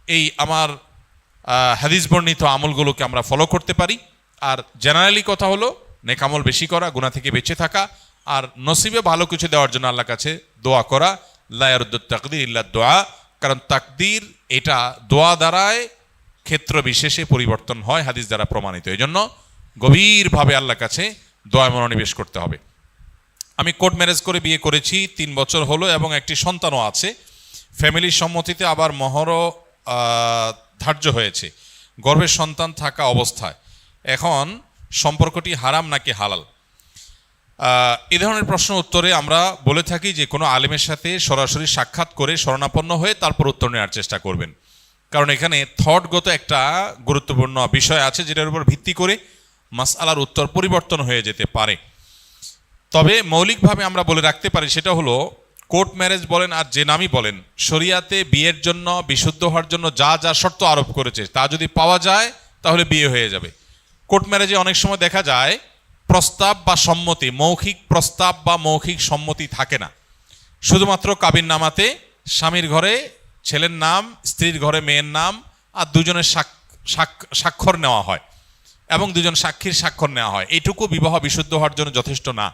এই আমার হাদিস বর্ণিত আমলগুলোকে আমরা ফলো করতে পারি। আর জেনারেলি কথা হলো নেক আমল বেশি করা, গুনাহ থেকে বেঁচে থাকা, আর নসিবে ভালো কিছু দেওয়ার জন্য আল্লাহর কাছে দোয়া করা। লা ইয়ারুদ্দুত তাকদীর ইল্লা দোয়া। কারণ তাকদীর এটা দোয়া দ্বারায় ক্ষেত্র বিশেষে পরিবর্তন হয়, হাদিস দ্বারা প্রমাণিত। এই জন্য গভীরভাবে আল্লাহর কাছে দোয়ায় মনোনিবেশ করতে হবে। আমি কোর্ট ম্যারেজ করে বিয়ে করেছি, 3 বছর হলো এবং একটি সন্তানও আছে। ফ্যামিলির সম্মতিতে আবার মহরও ধার্য হয়েছে গর্ভের সন্তান থাকা অবস্থায়। এখন সম্পর্কটি হারাম নাকি হালাল? এই ধরনের প্রশ্ন উত্তরে আমরা বলে থাকি যে কোনো আলেমের সাথে সরাসরি সাক্ষাৎ করে শরণাপন্ন হয়ে তারপর উত্তর নেওয়ার চেষ্টা করবেন। কারণ এখানে থটগত একটা গুরুত্বপূর্ণ বিষয় আছে যেটার উপর ভিত্তি করে মাসআলার উত্তর পরিবর্তন হয়ে যেতে পারে। তবে মৌলিকভাবে আমরা বলে রাখতে পারি, সেটা হলো কোর্ট ম্যারেজ বলেন আর যে নামই বলেন, শরিয়াতে বিয়ের জন্য, বিশুদ্ধ হওয়ার জন্য যা যা শর্ত আরোপ করেছে তা যদি পাওয়া যায় তাহলে বিয়ে হয়ে যাবে। কোর্ট ম্যারেজে অনেক সময় দেখা যায় প্রস্তাব বা সম্মতি, মৌখিক প্রস্তাব বা মৌখিক সম্মতি থাকে না। শুধুমাত্র কাবিননামাতে স্বামীর ঘরে ছেলের নাম, স্ত্রীর ঘরে মেয়ের নাম, আর দুজনের স্বাক্ষর নেওয়া হয় এবং দুজন সাক্ষীর স্বাক্ষর নেওয়া হয়। এইটুকু বিবাহ বিশুদ্ধ হওয়ার জন্য যথেষ্ট না।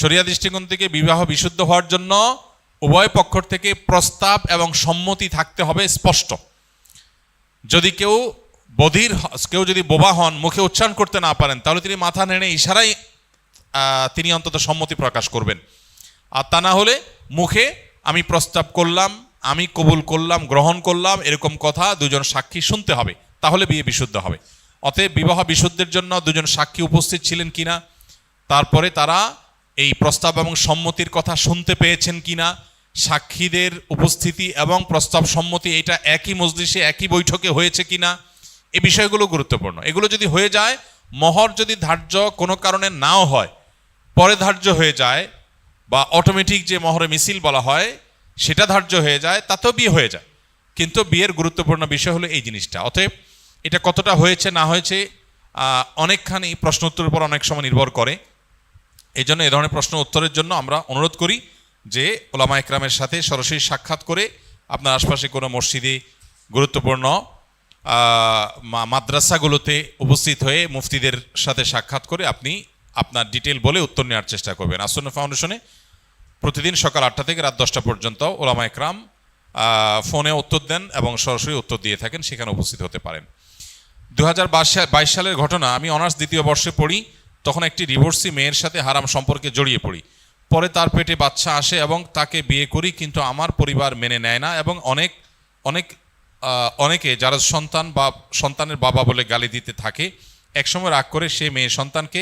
শরিয়া দৃষ্টিকোণ থেকে বিবাহ বিশুদ্ধ হওয়ার জন্য উভয় পক্ষ থেকে প্রস্তাব এবং সম্মতি থাকতে হবে স্পষ্ট। যদি কেউ যদি বোবা হন, মুখে উচ্চারণ করতে না পারেন, তাহলে তিনি মাথা নেড়ে ইশারায় তিনি অন্তত সম্মতি প্রকাশ করবেন। আর তা না হলে মুখে আমি প্রস্তাব করলাম, আমি কবুল করলাম, গ্রহণ করলাম, এরকম কথা দুজন সাক্ষী শুনতে হবে, তাহলে বিয়ে বিশুদ্ধ হবে। অতএব বিবাহ বিশুদ্ধের জন্য দুজন সাক্ষী উপস্থিত ছিলেন কিনা, তারপরে তারা এই প্রস্তাব এবং সম্মতির কথা শুনতে পেয়েছেন কিনা, সাক্ষীদের উপস্থিতি এবং প্রস্তাব সম্মতি এটা একই মজলিসে একই বৈঠকে হয়েছে কিনা, এই বিষয়গুলো গুরুত্বপূর্ণ। এগুলো যদি হয়ে যায়, মহর যদি ধার্য কোনো কারণে নাও হয়, পরে ধার্য হয়ে যায়, বা অটোমেটিক যে মহরে মিছিল বলা হয় সেটা ধার্য হয়ে যায়, তাতেও বিয়ে হয়ে যায়। কিন্তু বিয়ের গুরুত্বপূর্ণ বিষয় হলো এই জিনিসটা। অতএব এটা কতটা হয়েছে না হয়েছে অনেকখানি প্রশ্ন উত্তরের উপর অনেক সময় নির্ভর করে। এই জন্য এ ধরনের প্রশ্ন উত্তরের জন্য আমরা অনুরোধ করি যে ওলামা একরামের সাথে সরাসরি সাক্ষাৎ করে আপনার আশপাশে কোনো মসজিদে, গুরুত্বপূর্ণ মাদ্রাসাগুলোতে উপস্থিত হয়ে মুফতিদের সাথে সাক্ষাৎ করে আপনি আপনার ডিটেল বলে উত্তর নেওয়ার চেষ্টা করবেন। আসুন্নাহ ফাউন্ডেশনে প্রতিদিন সকাল 8টা থেকে রাত 10টা পর্যন্ত ওলামা একরাম ফোনে উত্তর দেন এবং সরাসরি উত্তর দিয়ে থাকেন, সেখানে উপস্থিত হতে পারেন। 2022 সালের ঘটনা, আমি অনার্স দ্বিতীয় বর্ষে পড়ি, তখন একটি ডিভোর্সি মেয়ের সাথে হারাম সম্পর্কে জড়িয়ে পড়ি। পরে তার পেটে বাচ্চা আসে এবং তাকে বিয়ে করি, কিন্তু আমার পরিবার মেনে নেয় না এবং অনেকে যারা সন্তানের বাবা বলে গালি দিতে থাকে। একসময় রাগ করে সে মেয়ে সন্তানকে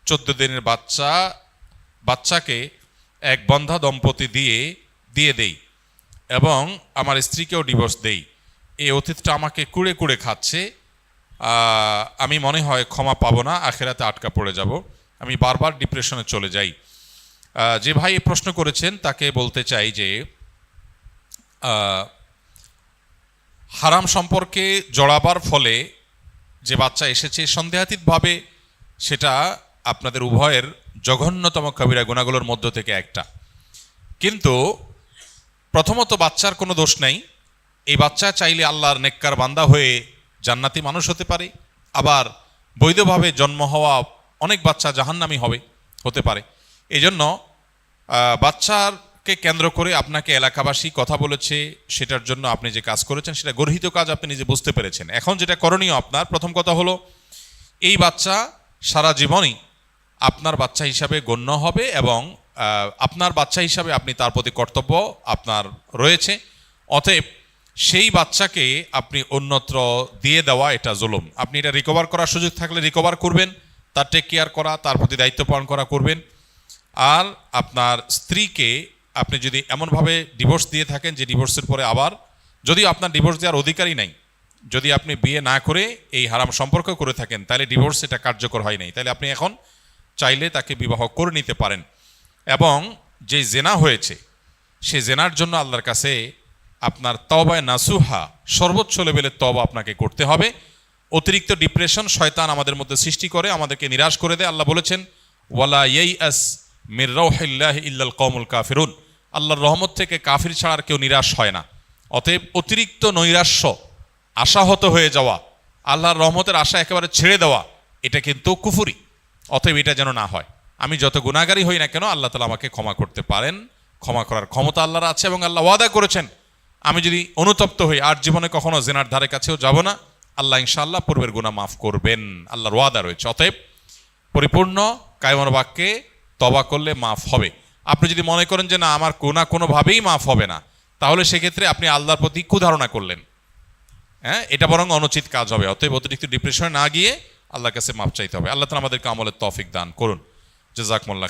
14 দিনের বাচ্চাকে এক বন্ধা দম্পতি দিয়ে দেই এবং আমার স্ত্রীকেও ডিভোর্স দেই। এই অতীতটা আমাকে কুড়ে কুড়ে খাচ্ছে। আমি মনে হয় ক্ষমা পাবো না, আখেরাতে আটকা পড়ে যাব। আমি বারবার ডিপ্রেশনে চলে যাই। যে ভাই এই প্রশ্ন করেছেন তাকে বলতে চাই যে হারাম সম্পর্কে জড়াবার ফলে যে বাচ্চা এসেছে, সন্দেহাতীতভাবে সেটা আপনাদের উভয়ের জঘন্যতম কবিরা গুনাহগুলোর মধ্য থেকে একটা। কিন্তু প্রথমত বাচ্চার কোনো দোষ নেই। এই বাচ্চা চাইলে আল্লাহর নেককার বান্দা হয়ে জান্নাতি মানুষ হতে পারে, আবার বৈধভাবে জন্ম হওয়া অনেক বাচ্চা জাহান্নামী হতে পারে। এই জন্য বাচ্চাকে কেন্দ্র করে আপনাকে এলাকাবাসী কথা বলেছে, সেটার জন্য আপনি যে কাজ করেছেন সেটা গর্হিত কাজ, আপনি নিজে বুঝতে পেরেছেন। এখন যেটা করণীয় আপনার, প্রথম কথা হলো এই বাচ্চা সারা জীবনই আপনার বাচ্চা হিসাবে গণ্য হবে এবং আপনার বাচ্চা হিসাবে আপনি তার প্রতি কর্তব্য আপনার রয়েছে। অতএব সেই বাচ্চাকে আপনি অন্যত্র দিয়ে দেওয়া এটা জুলুম। আপনি এটা রিকভার করার সুযোগ থাকলে রিকভার করবেন, তার টেক কেয়ার করা, তার প্রতি দায়িত্ব পালন করা করবেন। আর আপনার স্ত্রীকে আপনি যদি এমনভাবে ডিভোর্স দিয়ে থাকেন যে ডিভোর্সের পরে আবার, যদিও আপনার ডিভোর্স দেওয়ার অধিকারই নাই, যদি আপনি বিয়ে না করে এই হারাম সম্পর্ক করে থাকেন তাহলে ডিভোর্স এটা কার্যকর হয় নাই, তাহলে আপনি এখন চাইলে তাকে বিবাহ করে নিতে পারেন। এবং যে জেনা হয়েছে সে জেনার জন্য আল্লাহর কাছে আপনার তওবায়ে নাসুহা, সর্বোচ্চ লেভেলের তওবা আপনাকে করতে হবে। অতিরিক্ত ডিপ্রেশন শয়তান আমাদের মধ্যে সৃষ্টি করে, আমাদেরকে নিরাশ করে দেয়। আল্লাহ বলেছেন ওয়ালা ইয়াইআস মির রাউহিল্লাহি ইল্লাল কওমুল কাফিরুন, আল্লাহর রহমত থেকে কাফির ছাড়া আর কেউ নিরাশ হয় না। অতএব অতিরিক্ত নৈরাশ্য, আশাহত হয়ে যাওয়া, আল্লাহর রহমতের আশা একেবারে ছেড়ে দেওয়া, এটা কিন্তু কুফরি। অতএব এটা যেন না হয়। আমি যত গুনাহগারী হই না কেন আল্লাহ তাআলা আমাকে ক্ষমা করতে পারেন, ক্ষমা করার ক্ষমতা আল্লাহর আছে এবং আল্লাহ ওয়াদা করেছেন আমি যদি অনুতপ্ত হই আর জীবনে কখনো জেনার ধারে কাছেও যাব না, আল্লাহ ইনশাআল্লাহ পূর্বের গুনাহ মাফ করবেন, আল্লাহর ওয়াদা রয়েছে। অতএব পরিপূর্ণ কায়মন বাক্যে তওবা করলে মাফ হবে। আপনি যদি মনে করেন যে না আমার গুনাহ কোনোভাবেই মাফ হবে না, তাহলে সেক্ষেত্রে আপনি আল্লাহর প্রতি কুধারণা করলেন, এটা বরং অনুচিত কাজ হবে। অতএব অতিরিক্ত ডিপ্রেশনে না গিয়ে আল্লাহর কাছে মাফ চাইতে হবে। আল্লাহ তাআলা আমাদেরকে আমলের তৌফিক দান করুন। জাযাকুমুল্লাহ।